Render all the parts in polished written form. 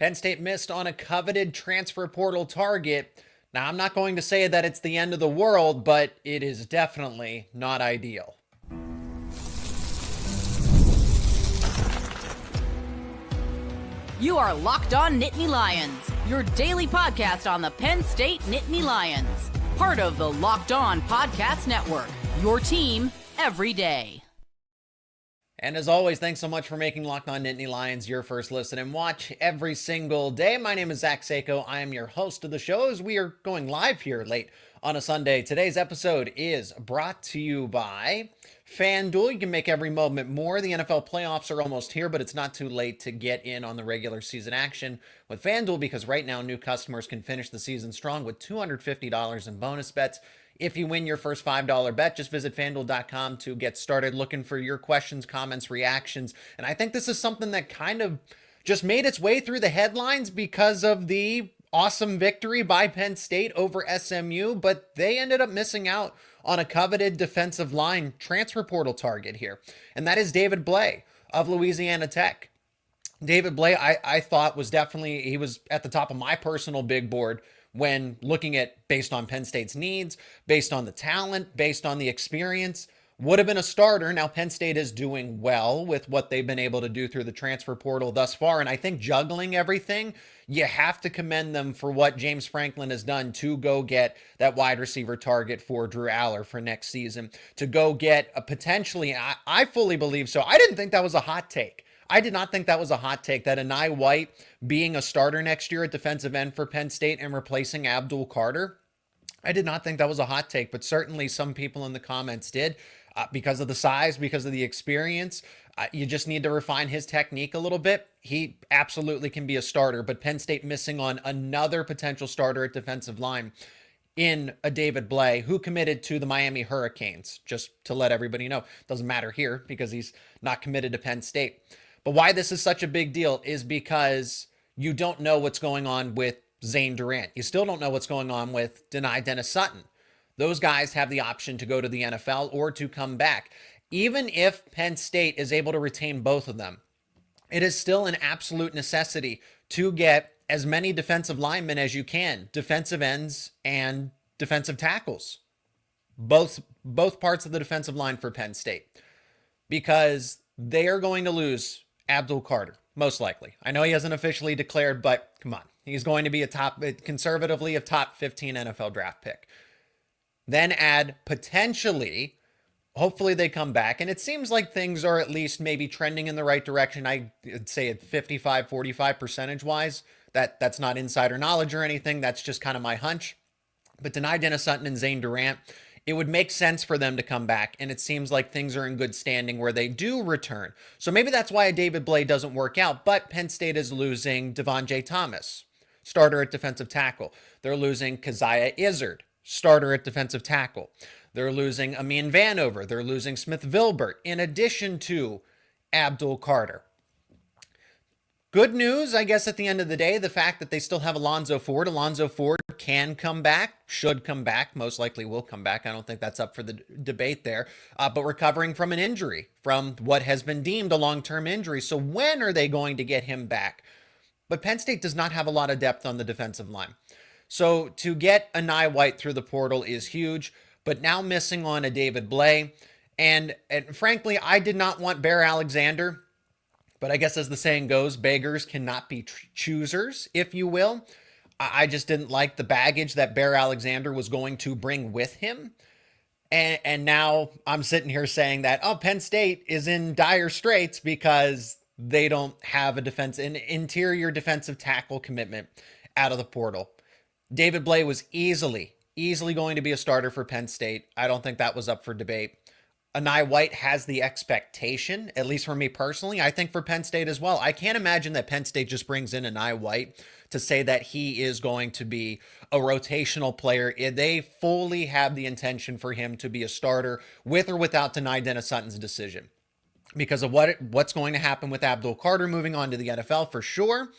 Penn State missed on a coveted transfer portal target. Now, I'm not going to say that it's the end of the world, but it is definitely not ideal. You are Locked On Nittany Lions, your daily podcast on the Penn State Nittany Lions. Part of the Locked On Podcast Network, your team every day. And as always, thanks so much for making Locked On Nittany Lions your first listen and watch every single day. My name is Zach Seyko. I am your host of the show as we are going live here late on a Sunday. Today's episode is brought to you by FanDuel. You can make every moment more. The NFL playoffs are almost here, but it's not too late to get in on the regular season action with FanDuel because right now new customers can finish the season strong with $250 in bonus bets. If you win your first $5 bet, just visit FanDuel.com to get started looking for your questions, comments, reactions. And I think this is something that kind of just made its way through the headlines because of the awesome victory by Penn State over SMU, but they ended up missing out on a coveted defensive line transfer portal target here. And that is David Blay of Louisiana Tech. David Blay, I thought he was at the top of my personal big board when looking at based on Penn State's needs, based on the talent, based on the experience, would have been a starter. Now, Penn State is doing well with what they've been able to do through the transfer portal thus far. And I think juggling everything, you have to commend them for what James Franklin has done to go get that wide receiver target for Drew Aller for next season, to go get a potentially, I fully believe so. I didn't think that was a hot take. I did not think that was a hot take, that Anai White being a starter next year at defensive end for Penn State and replacing Abdul Carter. I did not think that was a hot take, but certainly some people in the comments did because of the size, because of the experience. You just need to refine his technique a little bit. He absolutely can be a starter, but Penn State missing on another potential starter at defensive line in a David Blay, who committed to the Miami Hurricanes, just to let everybody know. Doesn't matter here because he's not committed to Penn State. But why this is such a big deal is because you don't know what's going on with Zane Durant. You still don't know what's going on with Dennis Sutton. Those guys have the option to go to the NFL or to come back. Even if Penn State is able to retain both of them, it is still an absolute necessity to get as many defensive linemen as you can, defensive ends and defensive tackles, both parts of the defensive line for Penn State, because they are going to lose Abdul Carter, most likely. I know he hasn't officially declared, but come on. He's going to be conservatively a top 15 NFL draft pick. Then add potentially, hopefully they come back. And it seems like things are at least maybe trending in the right direction. I'd say at 55-45 percentage-wise. That's not insider knowledge or anything. That's just kind of my hunch. But Dennis Sutton and Zane Durant, it would make sense for them to come back, and it seems like things are in good standing where they do return. So maybe that's why David Blay doesn't work out, but Penn State is losing Devon J. Thomas, starter at defensive tackle. They're losing Keziah Izzard, starter at defensive tackle. They're losing Amin Vanover. They're losing Smith Vilbert, in addition to Abdul Carter. Good news, I guess, at the end of the day, the fact that they still have Alonzo Ford. Alonzo Ford can come back, should come back, most likely will come back. I don't think that's up for the debate there, but recovering from an injury, from what has been deemed a long-term injury. So when are they going to get him back? But Penn State does not have a lot of depth on the defensive line. So to get Anai White through the portal is huge, but now missing on a David Blay. And frankly, I did not want Bear Alexander. But I guess as the saying goes, beggars cannot be choosers, if you will. I just didn't like the baggage that Bear Alexander was going to bring with him. And now I'm sitting here saying that, Penn State is in dire straits because they don't have an interior defensive tackle commitment out of the portal. David Blay was easily going to be a starter for Penn State. I don't think that was up for debate. Anai White has the expectation, at least for me personally. I think for Penn State as well. I can't imagine that Penn State just brings in Anai White to say that he is going to be a rotational player. They fully have the intention for him to be a starter with or without Dennis Sutton's decision because of what's going to happen with Abdul Carter moving on to the NFL for sure.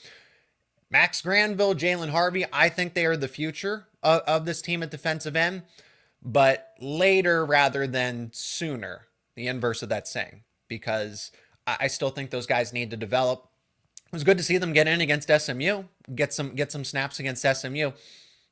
Max Granville, Jalen Harvey, I think they are the future of this team at defensive end. But later rather than sooner, the inverse of that saying, because I still think those guys need to develop. It was good to see them get in against SMU, get some snaps against SMU,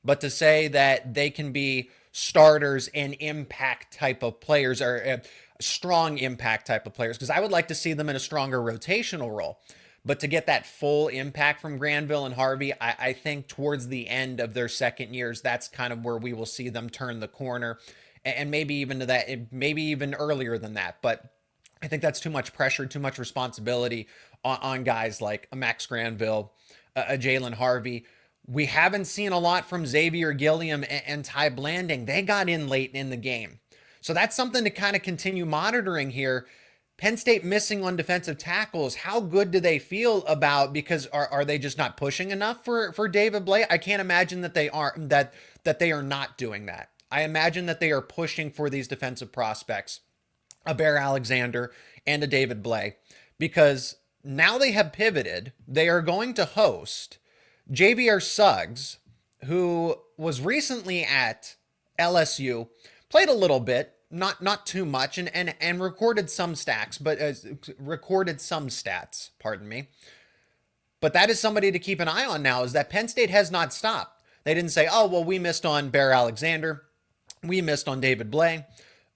but to say that they can be starters and impact type of players, or strong impact type of players, because I would like to see them in a stronger rotational role. But to get that full impact from Granville and Harvey, I think towards the end of their second years, that's kind of where we will see them turn the corner, and maybe even to that, maybe even earlier than that. But I think that's too much pressure, too much responsibility on guys like a Max Granville, a Jalen Harvey. We haven't seen a lot from Xavier Gilliam and Ty Blanding. They got in late in the game. So that's something to kind of continue monitoring here. Penn State missing on defensive tackles. How good do they feel about, because are they just not pushing enough for David Blay? I can't imagine that they are that they are not doing that. I imagine that they are pushing for these defensive prospects, a Bear Alexander and a David Blay, because now they have pivoted. They are going to host JVR Suggs, who was recently at LSU, played a little bit, not too much, and recorded some stats, pardon me. But that is somebody to keep an eye on now, is that Penn State has not stopped. They didn't say, oh, well, we missed on Bear Alexander, we missed on David Blay,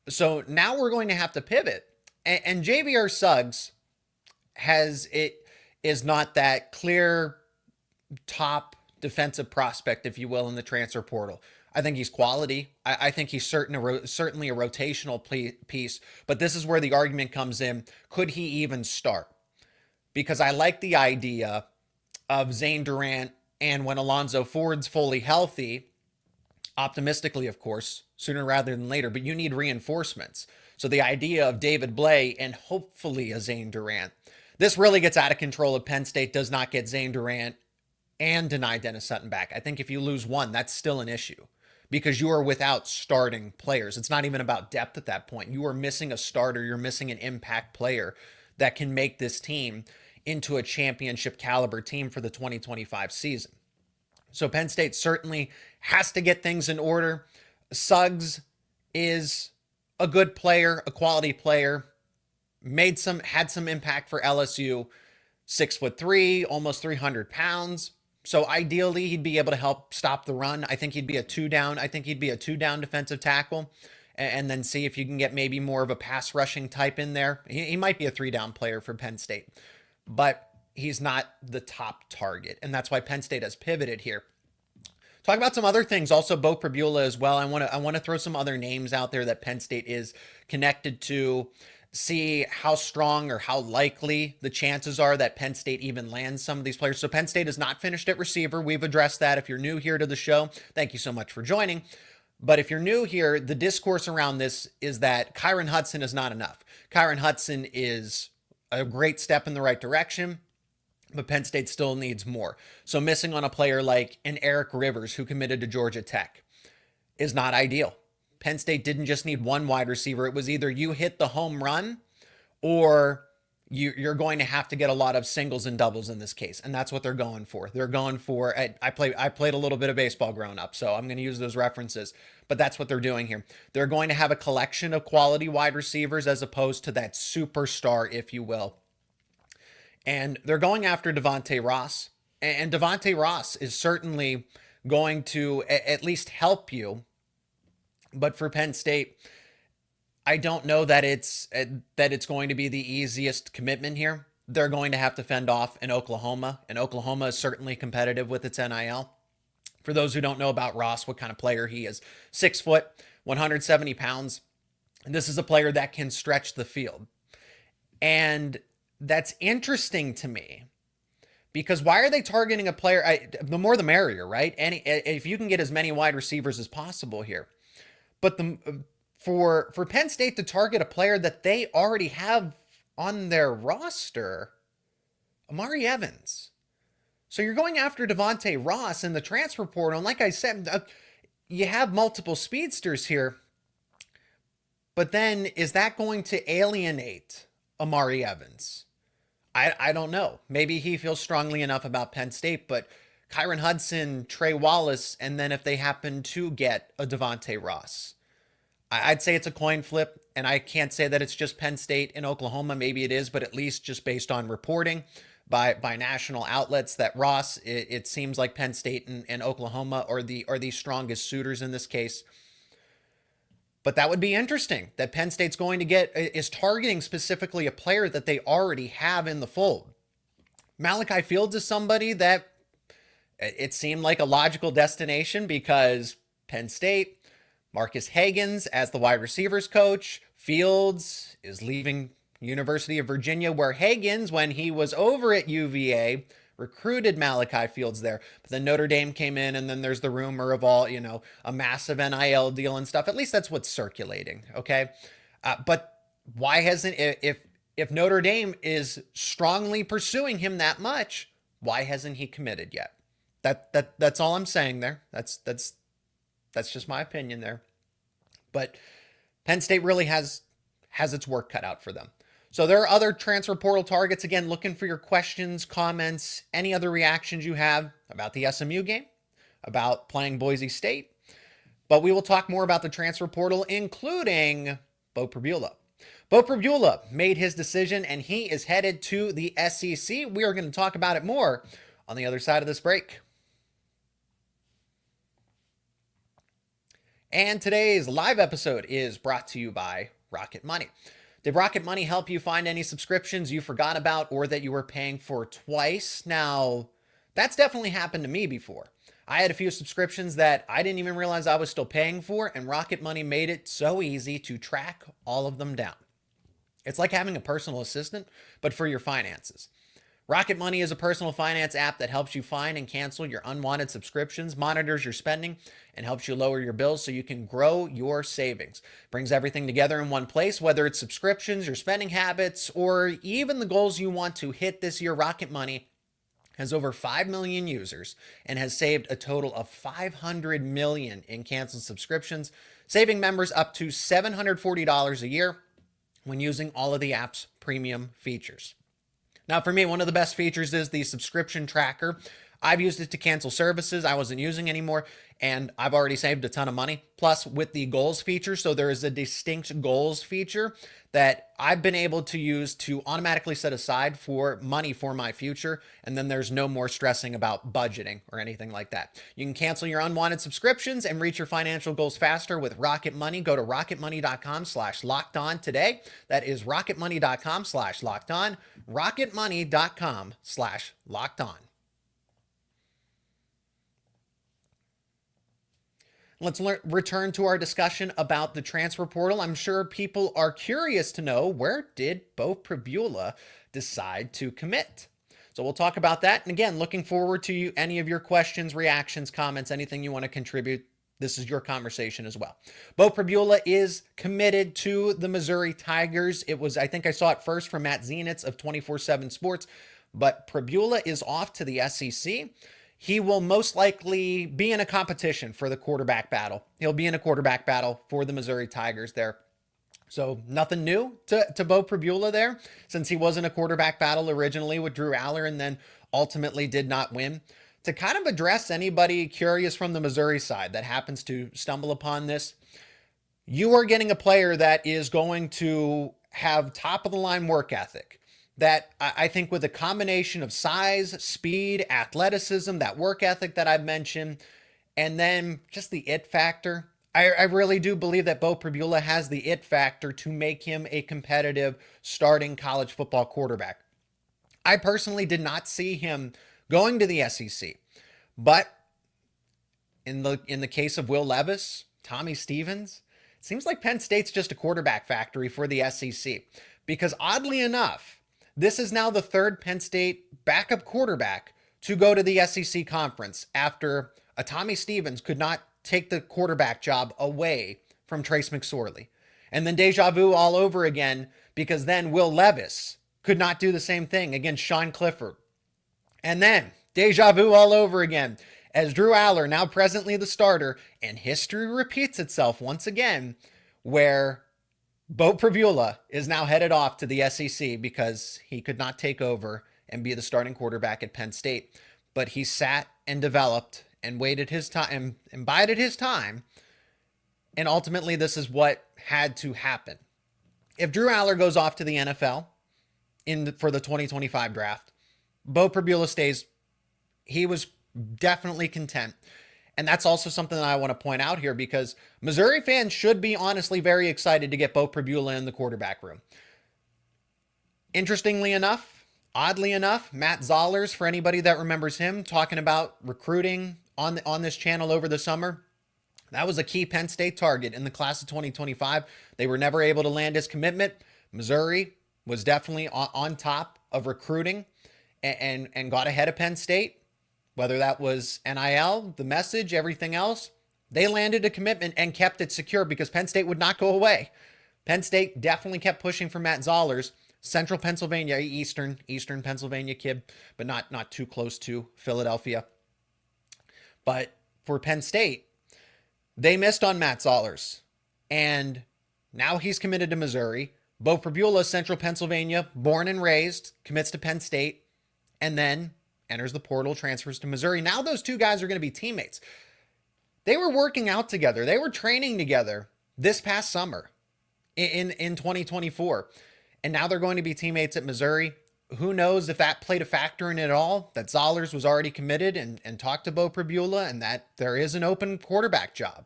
so now we're going to have to pivot. And JVR Suggs is not that clear top defensive prospect, if you will, in the transfer portal. I think he's quality. I think he's certainly a rotational piece, but this is where the argument comes in. Could he even start? Because I like the idea of Zane Durant, and when Alonzo Ford's fully healthy, optimistically, of course, sooner rather than later, but you need reinforcements. So the idea of David Blay and hopefully a Zane Durant. This really gets out of control if Penn State does not get Zane Durant and deny Dennis Sutton back. I think if you lose one, that's still an issue, because you are without starting players. It's not even about depth at that point. You are missing a starter. You're missing an impact player that can make this team into a championship caliber team for the 2025 season. So Penn State certainly has to get things in order. Suggs is a good player, a quality player, had some impact for LSU, 6'3", almost 300 pounds. So ideally, he'd be able to help stop the run. I think he'd be a two-down defensive tackle, and then see if you can get maybe more of a pass rushing type in there. He might be a three-down player for Penn State, but he's not the top target, and that's why Penn State has pivoted here. Talk about some other things. Also, Beau Pribula as well. I want to throw some other names out there that Penn State is connected to. See how strong or how likely the chances are that Penn State even lands some of these players. So Penn State is not finished at receiver. We've addressed that. If you're new here to the show, thank you so much for joining. But if you're new here, the discourse around this is that Kyron Hudson is not enough. Kyron Hudson is a great step in the right direction, but Penn State still needs more. So missing on a player like an Eric Rivers, who committed to Georgia Tech, is not ideal. Penn State didn't just need one wide receiver. It was either you hit the home run or you're going to have to get a lot of singles and doubles in this case. And that's what they're going for. They're going for, I played a little bit of baseball growing up, so I'm going to use those references, but that's what they're doing here. They're going to have a collection of quality wide receivers as opposed to that superstar, if you will. And they're going after Devontae Ross. And Devontae Ross is certainly going to at least help you. But for Penn State, I don't know that it's going to be the easiest commitment here. They're going to have to fend off in Oklahoma, and Oklahoma is certainly competitive with its NIL. For those who don't know about Ross, what kind of player he is, 6 foot, 170 pounds. And this is a player that can stretch the field. And that's interesting to me, because why are they targeting a player? The more the merrier, right? If you can get as many wide receivers as possible here. But for Penn State to target a player that they already have on their roster, Amari Evans. So you're going after Devontae Ross in the transfer portal. And like I said, you have multiple speedsters here. But then is that going to alienate Amari Evans? I don't know. Maybe he feels strongly enough about Penn State, but Kyron Hudson, Trey Wallace, and then if they happen to get a Devontae Ross, I'd say it's a coin flip, and I can't say that it's just Penn State and Oklahoma. Maybe it is, but at least just based on reporting, by national outlets that Ross, it seems like Penn State and Oklahoma are the strongest suitors in this case. But that would be interesting that Penn State's going to is targeting specifically a player that they already have in the fold. Malachi Fields is somebody that it seemed like a logical destination because Penn State, Marcus Hagans as the wide receivers coach, Fields is leaving University of Virginia, where Hagans, when he was over at UVA, recruited Malachi Fields there. But then Notre Dame came in, and then there's the rumor of a massive NIL deal and stuff. At least that's what's circulating, okay? But why hasn't, if Notre Dame is strongly pursuing him that much, why hasn't he committed yet? That's all I'm saying there. That's just my opinion there. But Penn State really has its work cut out for them. So there are other transfer portal targets. Again, looking for your questions, comments, any other reactions you have about the SMU game, about playing Boise State. But we will talk more about the transfer portal, including Beau Pribula. Beau Pribula made his decision, and he is headed to the SEC. We are going to talk about it more on the other side of this break. And today's live episode is brought to you by Rocket Money. Did Rocket Money help you find any subscriptions you forgot about or that you were paying for twice? Now, that's definitely happened to me before. I had a few subscriptions that I didn't even realize I was still paying for, and Rocket Money made it so easy to track all of them down. It's like having a personal assistant, but for your finances. Rocket Money is a personal finance app that helps you find and cancel your unwanted subscriptions, monitors your spending, and helps you lower your bills so you can grow your savings. Brings everything together in one place, whether it's subscriptions, your spending habits, or even the goals you want to hit this year. Rocket Money has over 5 million users and has saved a total of $500 million in canceled subscriptions, saving members up to $740 a year when using all of the app's premium features. Now, for me, one of the best features is the subscription tracker. I've used it to cancel services I wasn't using anymore, and I've already saved a ton of money. Plus, with the goals feature, so there is a distinct goals feature that I've been able to use to automatically set aside for money for my future, and then there's no more stressing about budgeting or anything like that. You can cancel your unwanted subscriptions and reach your financial goals faster with Rocket Money. Go to rocketmoney.com/lockedon today. That is rocketmoney.com/lockedon, rocketmoney.com/lockedon. Let's return to our discussion about the transfer portal. I'm sure people are curious to know, where did Beau Pribula decide to commit? So we'll talk about that. And again, looking forward to any of your questions, reactions, comments, anything you want to contribute. This is your conversation as well. Beau Pribula is committed to the Missouri Tigers. It was, I think I saw it first from Matt Zenitz of 24/7 Sports, but Pribula is off to the SEC. He will most likely be in a competition for the quarterback battle. He'll be in a quarterback battle for the Missouri Tigers there. So nothing new to Beau Pribula there, since he was in a quarterback battle originally with Drew Aller and then ultimately did not win. To kind of address anybody curious from the Missouri side that happens to stumble upon this, you are getting a player that is going to have top of the line work ethic. That I think with a combination of size, speed, athleticism, that work ethic that I've mentioned, and then just the it factor, I really do believe that Beau Pribula has the it factor to make him a competitive starting college football quarterback. I personally did not see him going to the SEC, but in the case of Will Levis, Tommy Stevens, it seems like Penn State's just a quarterback factory for the SEC, because oddly enough, this is now the third Penn State backup quarterback to go to the SEC conference after a Tommy Stevens could not take the quarterback job away from Trace McSorley. And then deja vu all over again, because then Will Levis could not do the same thing against Sean Clifford. And then deja vu all over again as Drew Aller, now presently the starter, and history repeats itself once again, where Beau Pribula is now headed off to the SEC because he could not take over and be the starting quarterback at Penn State. But he sat and developed and waited his time and bided his time. And ultimately, this is what had to happen. If Drew Aller goes off to the NFL for the 2025 draft, Beau Pribula stays, he was definitely content. And that's also something that I want to point out here, because Missouri fans should be honestly very excited to get Beau Pribula in the quarterback room. Interestingly enough, oddly enough, Matt Zollers, for anybody that remembers him, talking about recruiting on this channel over the summer, that was a key Penn State target in the class of 2025. They were never able to land his commitment. Missouri was definitely on top of recruiting and got ahead of Penn State. Whether that was NIL, the message, everything else, they landed a commitment and kept it secure because Penn State would not go away. Penn State definitely kept pushing for Matt Zollers, Central Pennsylvania, Eastern Pennsylvania kid, but not too close to Philadelphia. But for Penn State, they missed on Matt Zollers, and now he's committed to Missouri. Beau Pribula, Central Pennsylvania, born and raised, commits to Penn State, and then enters the portal, transfers to Missouri. Now those two guys are going to be teammates. They were working out together. They were training together this past summer in 2024. And now they're going to be teammates at Missouri. Who knows if that played a factor in it all, that Zollers was already committed and talked to Beau Pribula, and that there is an open quarterback job.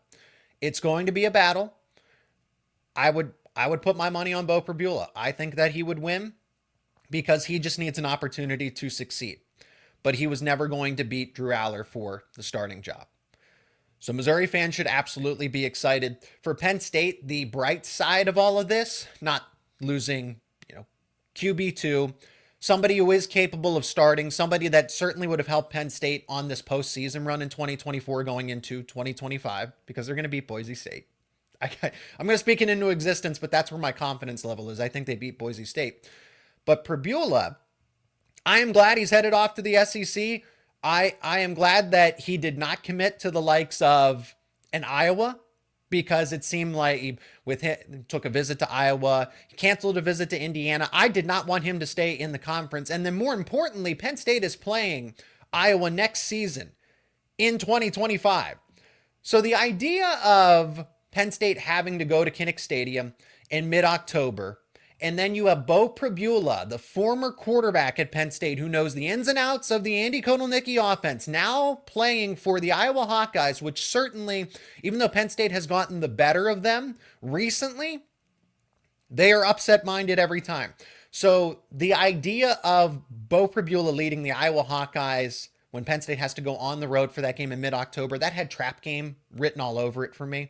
It's going to be a battle. I would put my money on Beau Pribula. I think that he would win because he just needs an opportunity to succeed. But he was never going to beat Drew Aller for the starting job. So Missouri fans should absolutely be excited. For Penn State, the bright side of all of this, not losing, QB2, somebody who is capable of starting, somebody that certainly would have helped Penn State on this postseason run in 2024 going into 2025, because they're going to beat Boise State. I'm going to speak it into existence, but that's where my confidence level is. I think they beat Boise State. But Pribula, I am glad he's headed off to the SEC. I am glad that he did not commit to the likes of an Iowa, because it seemed like he took a visit to Iowa, he canceled a visit to Indiana. I did not want him to stay in the conference. And then more importantly, Penn State is playing Iowa next season in 2025. So the idea of Penn State having to go to Kinnick Stadium in mid-October, and then you have Beau Pribula, the former quarterback at Penn State who knows the ins and outs of the Andy Kotelnicki offense, now playing for the Iowa Hawkeyes, which certainly, even though Penn State has gotten the better of them recently, they are upset-minded every time. So the idea of Beau Pribula leading the Iowa Hawkeyes when Penn State has to go on the road for that game in mid-October, that had trap game written all over it for me.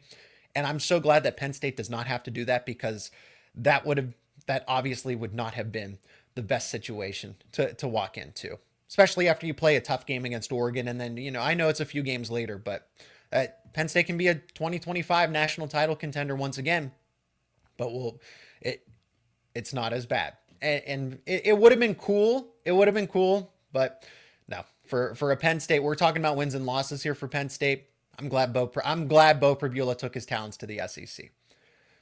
And I'm so glad that Penn State does not have to do that, because that obviously would not have been the best situation to walk into, especially after you play a tough game against Oregon. And then, I know it's a few games later, but Penn State can be a 2025 national title contender once again, but it's not as bad. And it would have been cool. It would have been cool, but no, for a Penn State, we're talking about wins and losses here for Penn State. I'm glad Beau Pribula took his talents to the SEC.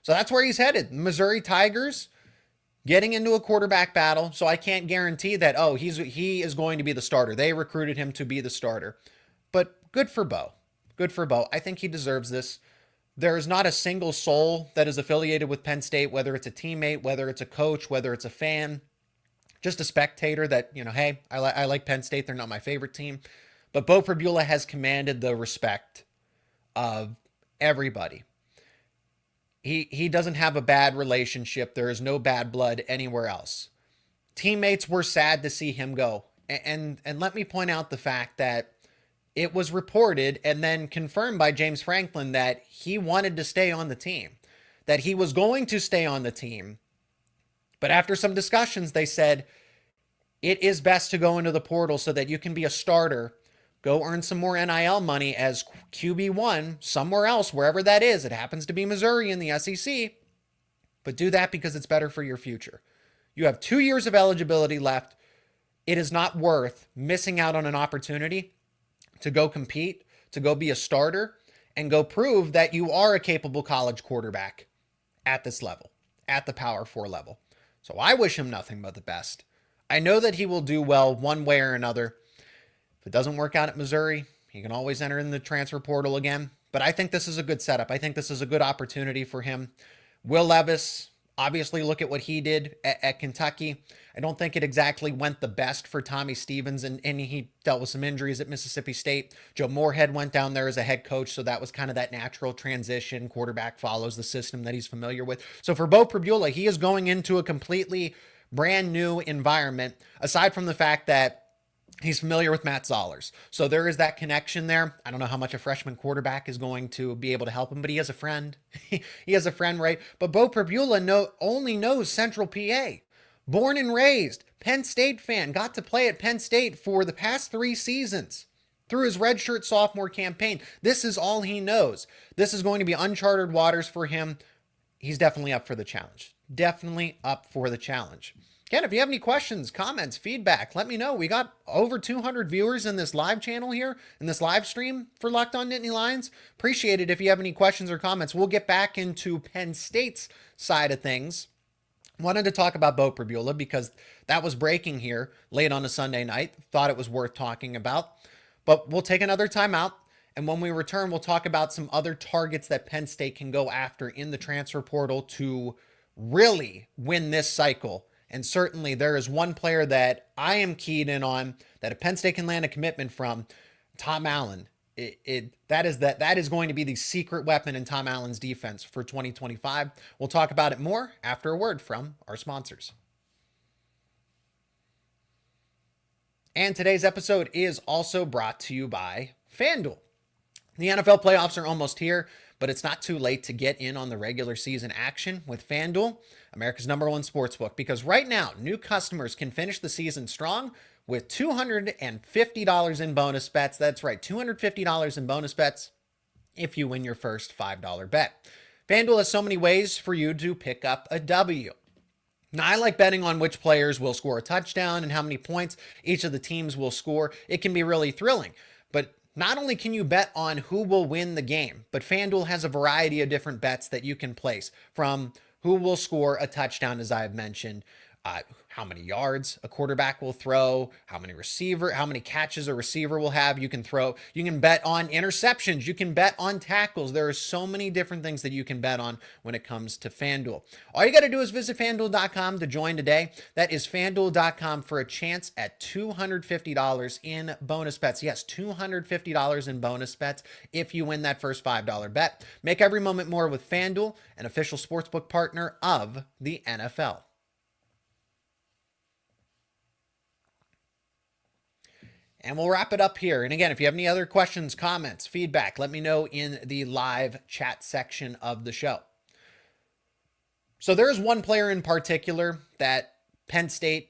So that's where he's headed. Missouri Tigers getting into a quarterback battle. So I can't guarantee that, he is going to be the starter. They recruited him to be the starter. But good for Beau. Good for Beau. I think he deserves this. There is not a single soul that is affiliated with Penn State, whether it's a teammate, whether it's a coach, whether it's a fan, just a spectator that, hey, I like Penn State. They're not my favorite team. But Beau Pribula has commanded the respect of everybody. He doesn't have a bad relationship. There is no bad blood anywhere else. Teammates were sad to see him go. And let me point out the fact that it was reported and then confirmed by James Franklin that he wanted to stay on the team, that he was going to stay on the team. But after some discussions, they said, it is best to go into the portal so that you can be a starter, go earn some more NIL money as QB1 somewhere else, wherever that is. It happens to be Missouri in the SEC, but do that because it's better for your future. You have 2 years of eligibility left. It is not worth missing out on an opportunity to go compete, to go be a starter, and go prove that you are a capable college quarterback at this level, at the Power 4 level. So I wish him nothing but the best. I know that he will do well one way or another. If it doesn't work out at Missouri, he can always enter in the transfer portal again. But I think this is a good setup. I think this is a good opportunity for him. Will Levis, Obviously, look at what he did at Kentucky. I don't think it exactly went the best for Tommy Stevens, and he dealt with some injuries at Mississippi State. Joe Moorhead went down there as a head coach, so that was kind of that natural transition. Quarterback follows the system that he's familiar with. So for Beau Pribula, he is going into a completely brand new environment, aside from the fact that he's familiar with Matt Zollers. So there is that connection there. I don't know how much a freshman quarterback is going to be able to help him, but he has a friend. He has a friend, right? But Beau Pribula only knows Central PA. Born and raised, Penn State fan, got to play at Penn State for the past 3 seasons through his redshirt sophomore campaign. This is all he knows. This is going to be uncharted waters for him. He's definitely up for the challenge. Definitely up for the challenge. Again, if you have any questions, comments, feedback, let me know. We got over 200 viewers in this live channel here, in this live stream for Locked On Nittany Lions. Appreciate it if you have any questions or comments. We'll get back into Penn State's side of things. Wanted to talk about Beau Pribula because that was breaking here late on a Sunday night. Thought it was worth talking about. But we'll take another timeout. And when we return, we'll talk about some other targets that Penn State can go after in the transfer portal to really win this cycle. And certainly there is one player that I am keyed in on that if Penn State can land a commitment from, Tom Allen. That is going to be the secret weapon in Tom Allen's defense for 2025. We'll talk about it more after a word from our sponsors. And today's episode is also brought to you by FanDuel. The NFL playoffs are almost here, but it's not too late to get in on the regular season action with FanDuel, America's #1 sportsbook, because right now, new customers can finish the season strong with $250 in bonus bets. That's right, $250 in bonus bets if you win your first $5 bet. FanDuel has so many ways for you to pick up a W. Now, I like betting on which players will score a touchdown and how many points each of the teams will score. It can be really thrilling, but not only can you bet on who will win the game, but FanDuel has a variety of different bets that you can place, from who will score a touchdown, as I have mentioned, how many yards a quarterback will throw, how many catches a receiver will have. You can bet on interceptions. You can bet on tackles. There are so many different things that you can bet on when it comes to FanDuel. All you got to do is visit FanDuel.com to join today. That is FanDuel.com for a chance at $250 in bonus bets. Yes, $250 in bonus bets if you win that first $5 bet. Make every moment more with FanDuel, an official sportsbook partner of the NFL. And we'll wrap it up here. And again, if you have any other questions, comments, feedback, let me know in the live chat section of the show. So there is one player in particular that Penn State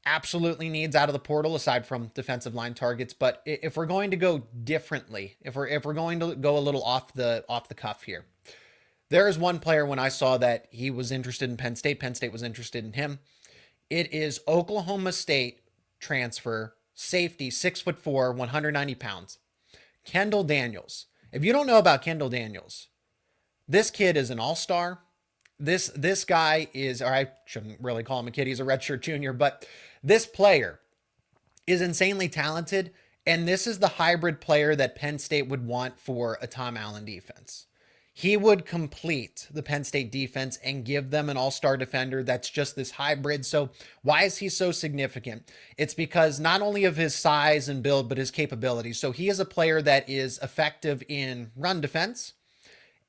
absolutely needs out of the portal, aside from defensive line targets. But if we're going to go differently, if we're going to go a little off the cuff here, there is one player when I saw that he was interested in Penn State was interested in him. It is Oklahoma State transfer safety, 6'4", 190 pounds, Kendall Daniels. If you don't know about Kendall Daniels, this kid is an all-star. This guy is, or I shouldn't really call him a kid, he's a redshirt junior, but this player is insanely talented, and this is the hybrid player that Penn State would want for a Tom Allen defense. He would complete the Penn State defense and give them an all-star defender that's just this hybrid. So why is he so significant? It's because not only of his size and build, but his capabilities. So he is a player that is effective in run defense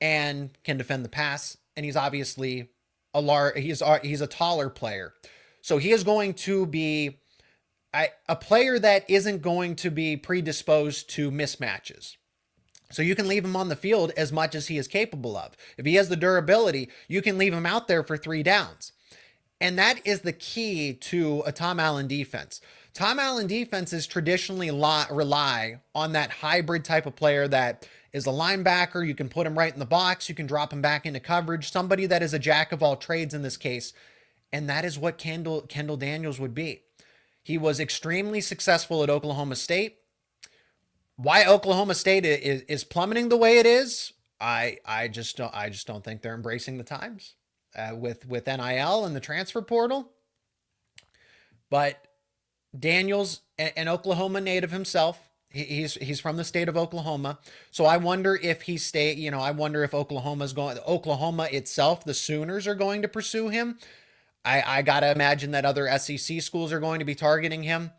and can defend the pass. And he's obviously he's a taller player. So he is going to be a player that isn't going to be predisposed to mismatches. So you can leave him on the field as much as he is capable of. If he has the durability, you can leave him out there for 3 downs. And that is the key to a Tom Allen defense. Tom Allen defenses traditionally rely on that hybrid type of player that is a linebacker. You can put him right in the box. You can drop him back into coverage. Somebody that is a jack of all trades in this case. And that is what Kendall Daniels would be. He was extremely successful at Oklahoma State. Why Oklahoma State is plummeting the way it is, I just don't think they're embracing the times with NIL and the transfer portal. But Daniels, an Oklahoma native himself, He's from the state of Oklahoma. So I wonder if I wonder if Oklahoma itself, the Sooners, are going to pursue him. I got to imagine that other SEC schools are going to be targeting him.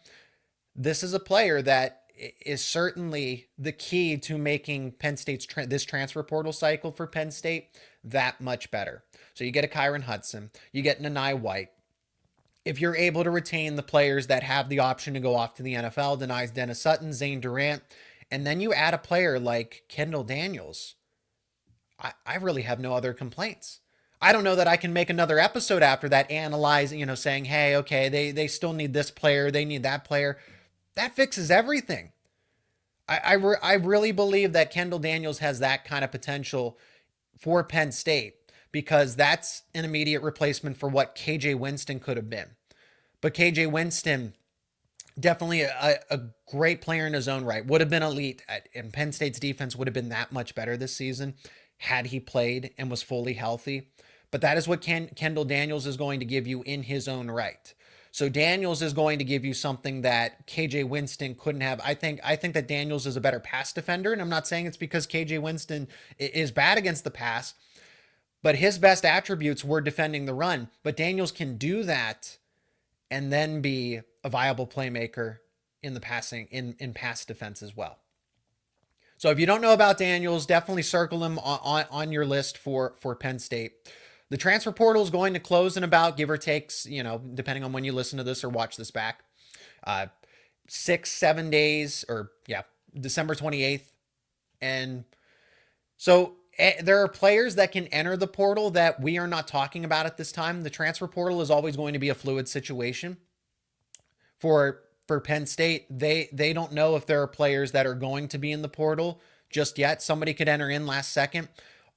This is a player that is certainly the key to making Penn State's this transfer portal cycle for Penn State that much better. So you get a Kyron Hudson, you get Nanai White. If you're able to retain the players that have the option to go off to the NFL, denies Dennis Sutton, Zane Durant, and then you add a player like Kendall Daniels, I really have no other complaints. I don't know that I can make another episode after that analyzing, saying, hey, okay, they still need this player, they need that player. That fixes everything. I really believe that Kendall Daniels has that kind of potential for Penn State because that's an immediate replacement for what KJ Winston could have been. But KJ Winston, definitely a great player in his own right, would have been elite, and Penn State's defense would have been that much better this season had he played and was fully healthy. But that is what Kendall Daniels is going to give you in his own right. So Daniels is going to give you something that KJ Winston couldn't have. I think that Daniels is a better pass defender, and I'm not saying it's because KJ Winston is bad against the pass, but his best attributes were defending the run. But Daniels can do that and then be a viable playmaker in the passing in pass defense as well. So if you don't know about Daniels, definitely circle him on your list for Penn State. The transfer portal is going to close in about, give or take, depending on when you listen to this or watch this back, 6-7 days, or December 28th. And so there are players that can enter the portal that we are not talking about at this time. The transfer portal is always going to be a fluid situation. For Penn State, they don't know if there are players that are going to be in the portal just yet. Somebody could enter in last second.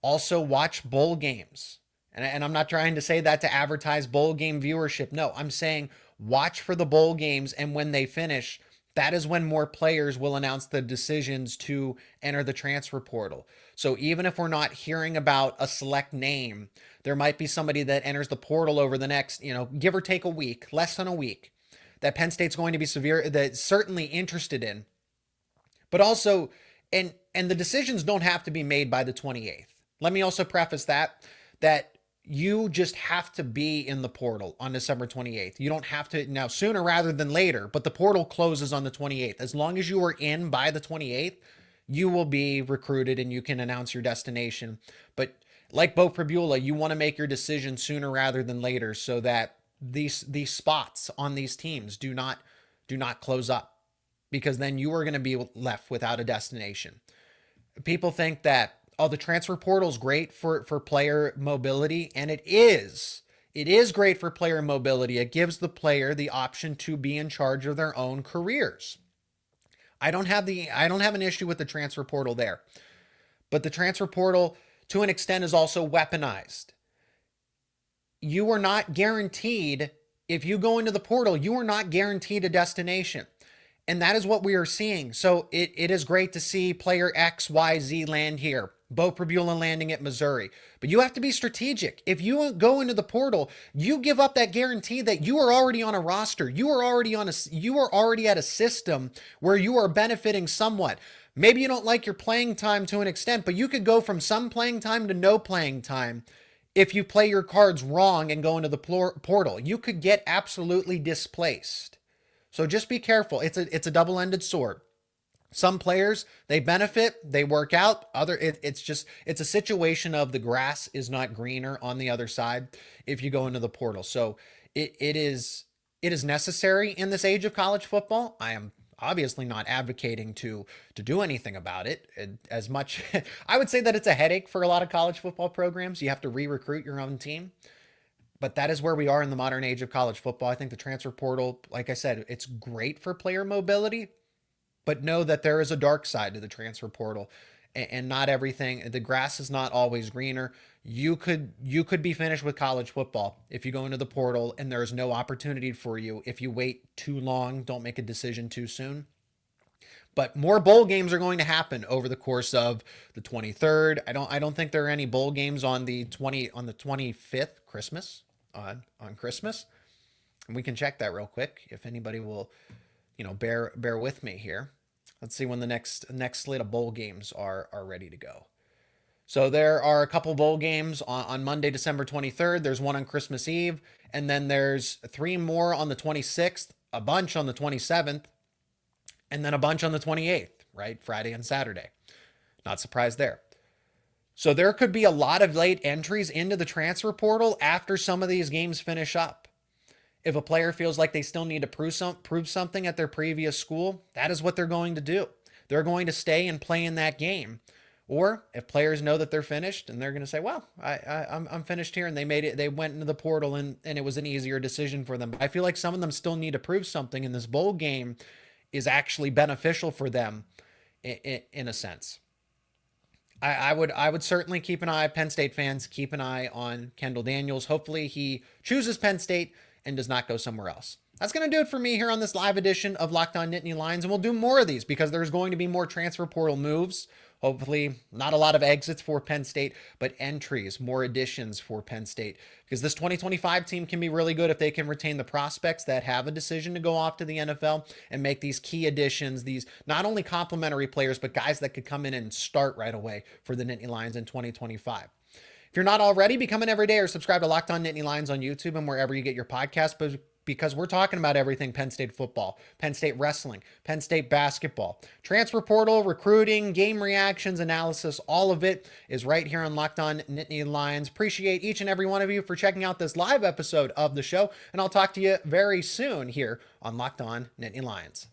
Also, watch bowl games. And I'm not trying to say that to advertise bowl game viewership. No, I'm saying watch for the bowl games, and when they finish, that is when more players will announce the decisions to enter the transfer portal. So even if we're not hearing about a select name, there might be somebody that enters the portal over the next, give or take a week, less than a week, that Penn State's going to be certainly interested in. But also, and the decisions don't have to be made by the 28th. Let me also preface that you just have to be in the portal on December 28th. You don't have to now, sooner rather than later, but the portal closes on the 28th. As long as you are in by the 28th, you will be recruited and you can announce your destination. But like Beau Pribula, you want to make your decision sooner rather than later so that these spots on these teams do not close up, because then you are going to be left without a destination. People think that, the transfer portal is great for player mobility, and it is. It is great for player mobility. It gives the player the option to be in charge of their own careers. I don't have an issue with the transfer portal there. But the transfer portal, to an extent, is also weaponized. You are not guaranteed, if you go into the portal, you are not guaranteed a destination. And that is what we are seeing. So it is great to see player X, Y, Z land here. Beau Pribula landing at Missouri. But you have to be strategic. If you go into the portal, you give up that guarantee that you are already on a roster. You are already at a system where you are benefiting somewhat. Maybe you don't like your playing time to an extent, but you could go from some playing time to no playing time if you play your cards wrong and go into the portal. You could get absolutely displaced. So just be careful. It's a double-ended sword. Some players, they benefit, they work out. It's a situation of the grass is not greener on the other side if you go into the portal. So it is necessary in this age of college football. I am obviously not advocating to do anything about it as much. I would say that it's a headache for a lot of college football programs. You have to re-recruit your own team. But that is where we are in the modern age of college football. I think the transfer portal, like I said, it's great for player mobility. But know that there is a dark side to the transfer portal, and not everything. The grass is not always greener. You could be finished with college football if you go into the portal and there is no opportunity for you. If you wait too long, don't make a decision too soon. But more bowl games are going to happen over the course of the 23rd. I don't think there are any bowl games on the 25th, Christmas, on Christmas. And we can check that real quick if anybody will, bear with me here. Let's see when the next slate of bowl games are ready to go. So there are a couple bowl games on Monday, December 23rd. There's one on Christmas Eve, and then there's 3 more on the 26th, a bunch on the 27th, and then a bunch on the 28th, right? Friday and Saturday. Not surprised there. So there could be a lot of late entries into the transfer portal after some of these games finish up. If a player feels like they still need to prove something at their previous school, that is what they're going to do. They're going to stay and play in that game. Or if players know that they're finished and they're going to say, well, I'm finished here, and they went into the portal and it was an easier decision for them. I feel like some of them still need to prove something, and this bowl game is actually beneficial for them in a sense. I would certainly keep an eye, Penn State fans, keep an eye on Kendall Daniels. Hopefully he chooses Penn State and does not go somewhere else. That's going to do it for me here on this live edition of Locked On Nittany Lions, and we'll do more of these because there's going to be more transfer portal moves. Hopefully not a lot of exits for Penn State, but entries, more additions for Penn State, because this 2025 team can be really good if they can retain the prospects that have a decision to go off to the NFL and make these key additions, these not only complementary players, but guys that could come in and start right away for the Nittany Lions in 2025. If you're not already, become an everyday or subscribe to Locked On Nittany Lions on YouTube and wherever you get your podcasts, because we're talking about everything Penn State football, Penn State wrestling, Penn State basketball, transfer portal, recruiting, game reactions, analysis, all of it is right here on Locked On Nittany Lions. Appreciate each and every one of you for checking out this live episode of the show, and I'll talk to you very soon here on Locked On Nittany Lions.